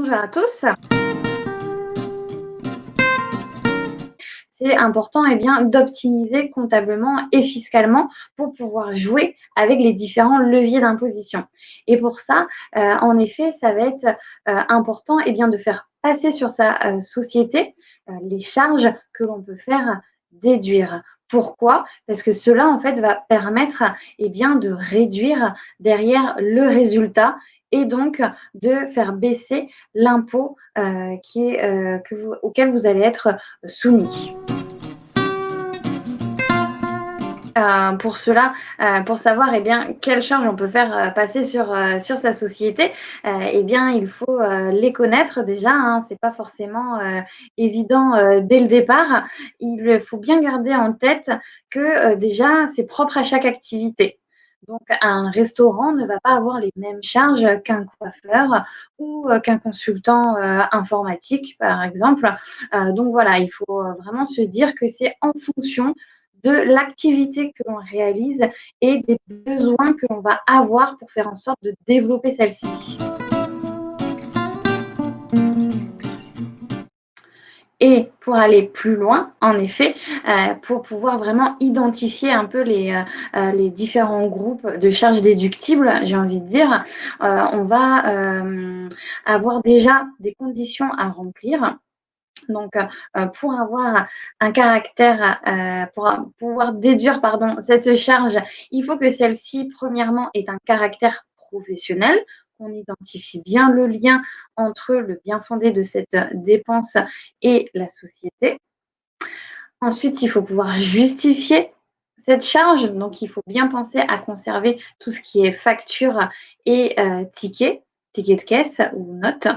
Bonjour à tous. C'est important d'optimiser comptablement et fiscalement pour pouvoir jouer avec les différents leviers d'imposition. Et pour ça, en effet, ça va être important de faire passer sur sa société les charges que l'on peut faire déduire. Pourquoi? Parce que cela, en fait, va permettre de réduire derrière le résultat et donc de faire baisser l'impôt auquel vous allez être soumis. Pour cela, pour savoir quelles charges on peut faire passer sur sa société, il faut les connaître déjà, hein. C'est pas forcément évident dès le départ. Il faut bien garder en tête que déjà, c'est propre à chaque activité. Donc, un restaurant ne va pas avoir les mêmes charges qu'un coiffeur ou qu'un consultant informatique, par exemple. Donc voilà, il faut vraiment se dire que c'est en fonction de l'activité que l'on réalise et des besoins que l'on va avoir pour faire en sorte de développer celle-ci. Et pour aller plus loin, en effet, pour pouvoir vraiment identifier un peu les différents groupes de charges déductibles, j'ai envie de dire, on va avoir déjà des conditions à remplir. Donc, pour avoir un caractère, pour pouvoir déduire, pardon, cette charge, il faut que celle-ci, premièrement, ait un caractère professionnel, qu'on identifie bien le lien entre le bien-fondé de cette dépense et la société. Ensuite, il faut pouvoir justifier cette charge, donc il faut bien penser à conserver tout ce qui est facture et ticket de caisse ou notes.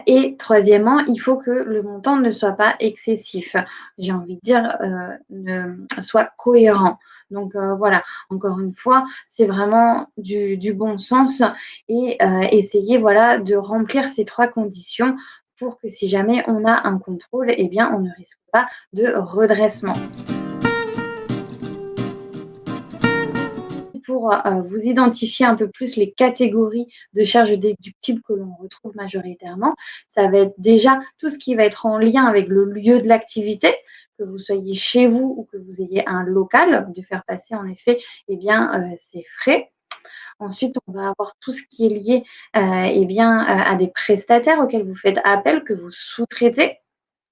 Et troisièmement, il faut que le montant ne soit pas excessif. J'ai envie de dire, soit cohérent. Donc voilà, encore une fois, c'est vraiment du bon sens et essayer voilà, de remplir ces 3 conditions pour que si jamais on a un contrôle, on ne risque pas de redressement. Pour vous identifier un peu plus les catégories de charges déductibles que l'on retrouve majoritairement, ça va être déjà tout ce qui va être en lien avec le lieu de l'activité, que vous soyez chez vous ou que vous ayez un local, de faire passer en effet ces frais. Ensuite, on va avoir tout ce qui est lié à des prestataires auxquels vous faites appel, que vous sous-traitez.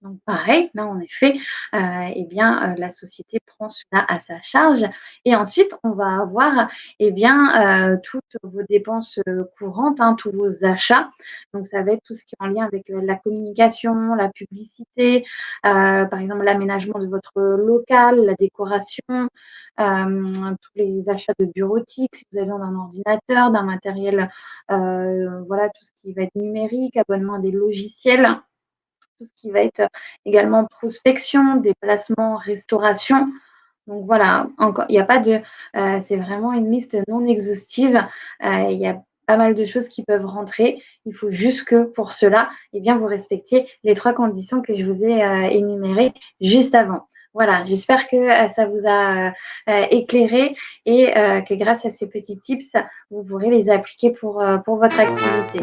Donc pareil, là en effet, la société prend cela à sa charge et ensuite on va avoir toutes vos dépenses, courantes, hein, tous vos achats. Donc ça va être tout ce qui est en lien avec, la communication, la publicité, par exemple l'aménagement de votre local, la décoration, tous les achats de bureautique, si vous avez besoin d'un ordinateur, d'un matériel, voilà tout ce qui va être numérique, abonnement à des logiciels. Tout ce qui va être également prospection, déplacement, restauration. Donc voilà, encore il y a pas de, c'est vraiment une liste non exhaustive. Il y a pas mal de choses qui peuvent rentrer. Il faut juste que pour cela, vous respectiez les 3 conditions que je vous ai, énumérées juste avant. Voilà, j'espère que, ça vous a, éclairé et que grâce à ces petits tips, vous pourrez les appliquer pour votre activité.